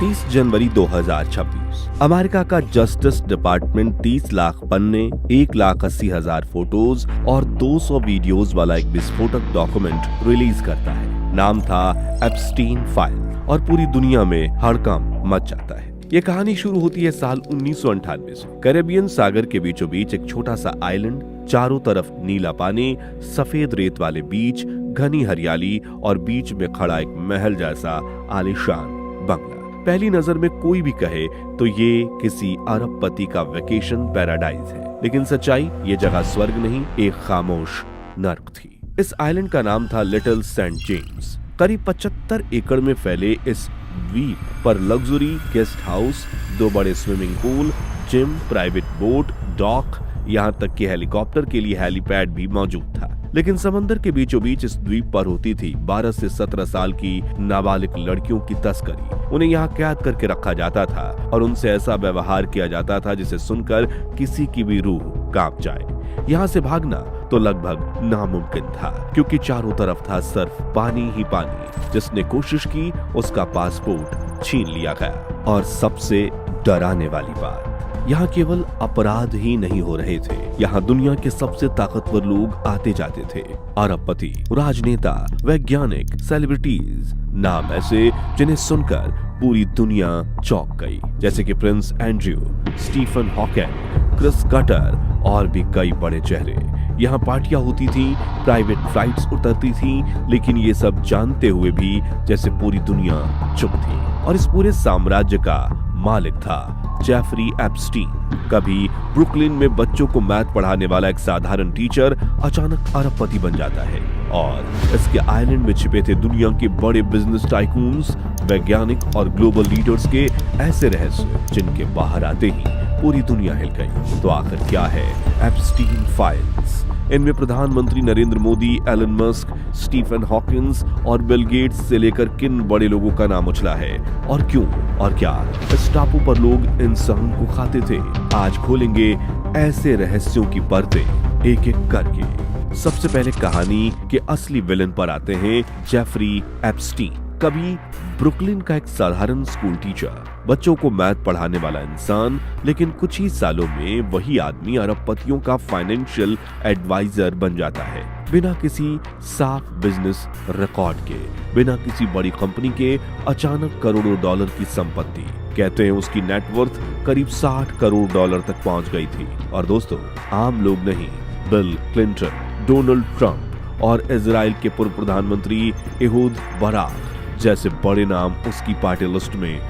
30 जनवरी 2026 America का justice department 30 lakh पन्ने, 1,80,000 photos और 200 वीडियोस वाला एक विस्फोटक डॉक्यूमेंट रिलीज करता है। नाम था एप्स्टीन फाइल और पूरी दुनिया में हड़कंप मच जाता है। ये कहानी शुरू होती है साल 1998 से। कैरेबियन सागर के बीचों बीच एक छोटा सा आइलैंड, चारों तरफ नीला पानी, सफेद रेत वाले बीच, घनी हरियाली और बीच में खड़ा एक महल जैसा आलीशान बंगला। पहली नजर में कोई भी कहे तो ये किसी अरबपति का वेकेशन पैराडाइज है, लेकिन सच्चाई ये जगह स्वर्ग नहीं, एक खामोश नर्क थी। इस आइलैंड का नाम था लिटिल सेंट जेम्स। करीब 75 एकड़ में फैले इस द्वीप पर लग्जरी गेस्ट हाउस, 2 बड़े swimming pool, gym, private boat, dock, यहाँ तक कि हेलीकॉप्टर के लिए हेलीपैड भी मौजूद था। लेकिन समंदर के बीचों बीच इस द्वीप पर होती थी 12 से 17 साल की नाबालिग लड़कियों की तस्करी। उन्हें यहाँ कैद करके रखा जाता था और उनसे ऐसा व्यवहार किया जाता था जिसे सुनकर किसी की भी रूह कांप जाए। यहाँ से भागना तो लगभग नामुमकिन था, क्योंकि चारों तरफ था सिर्फ पानी ही पानी। जिसने कोशिश की उसका पासपोर्ट छीन लिया गया। और सबसे डराने वाली बात, यहाँ केवल अपराध ही नहीं हो रहे थे, यहाँ दुनिया के सबसे ताकतवर लोग आते जाते थे। अरबपति, राजनेता, वैज्ञानिक, सेलिब्रिटीज, नाम ऐसे जिन्हें सुनकर पूरी दुनिया चौंक गई, जैसे कि Prince Andrew, Stephen Hawking, Chris कटर और भी कई बड़े चेहरे। यहाँ पार्टियां होती थी, प्राइवेट फ्लाइट्स उतरती थी, लेकिन ये सब जानते हुए भी जैसे पूरी दुनिया चुप थी। और इस पूरे साम्राज्य का मालिक था जेफरी एप्स्टीन। कभी ब्रुकलिन में बच्चों को मैथ पढ़ाने वाला एक साधारण टीचर अचानक अरबपति बन जाता है। और इसके आइलैंड में छिपे थे दुनिया के बड़े बिजनेस टाइकून्स, वैज्ञानिक और ग्लोबल लीडर्स के ऐसे रहस्य जिनके बाहर आते ही पूरी दुनिया हिल गई। तो आखिर क्या है एप्स्टीन फाइल्स? इनमें प्रधानमंत्री Narendra Modi, Elon Musk, Stephen Hawkins और बिल गेट्स से लेकर किन बड़े लोगों का नाम उछला है, और क्यों और क्या इस टापू पर लोग इंसान को खाते थे? आज खोलेंगे ऐसे रहस्यों की परतें एक एक करके। सबसे पहले कहानी के असली विलेन पर आते हैं, जेफरी एप्स्टीन। कभी ब्रुकलिन का एक साधारण स्कूल टीचर, बच्चों को मैथ पढ़ाने वाला इंसान, लेकिन कुछ ही सालों में वही आदमी अरबपतियों का फाइनेंशियल एडवाइजर बन जाता है। बिना किसी साफ बिजनेस रिकॉर्ड के, बिना किसी बड़ी कंपनी के, अचानक करोड़ों डॉलर की संपत्ति। कहते हैं उसकी नेटवर्थ करीब 60 करोड़ डॉलर तक पहुंच गई थी। और दोस्तों, आम लोग नहीं, बिल क्लिंटन, डोनाल्ड ट्रंप और इजराइल के पूर्व प्रधानमंत्री एहूद बाराक जैसे बड़े नाम उसकी पार्टी लिस्ट में